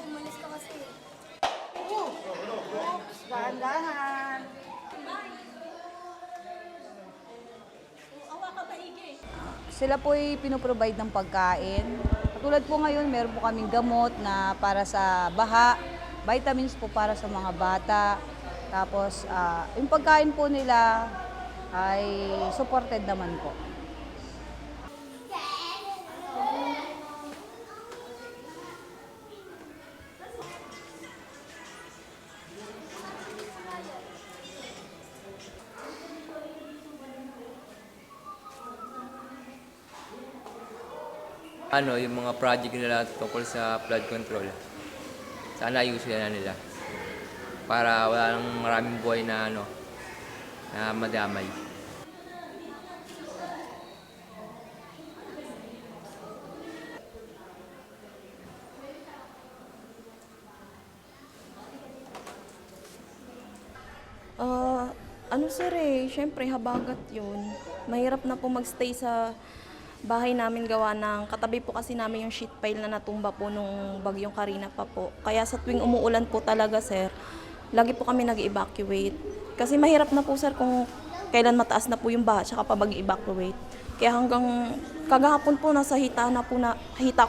umalis ka kasi. Oops, dahan-dahan. Awa ka maigi. Sila po ay pinoprovide ng pagkain. Katulad po ngayon, meron po kaming gamot na para sa baha, vitamins po para sa mga bata. Tapos, yung pagkain po nila ay supported naman po. Yung mga project nila tungkol sa flood control, sana ayusin na nila para wala nang maraming buhay na na madamay. Ano sir syempre habagat yun. Mahirap na po magstay sa bahay namin gawa ng katabi po kasi namin yung sheet pile na natumba po nung bagyong Karina pa po. Kaya sa tuwing umuulan po talaga sir, lagi po kami nag-evacuate. Kasi mahirap na po sir kung kailan mataas na po yung baha tsaka pa mag-evacuate. Kaya hanggang kagahapon po nasa hita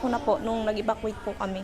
ko na po nung nag-evacuate po kami.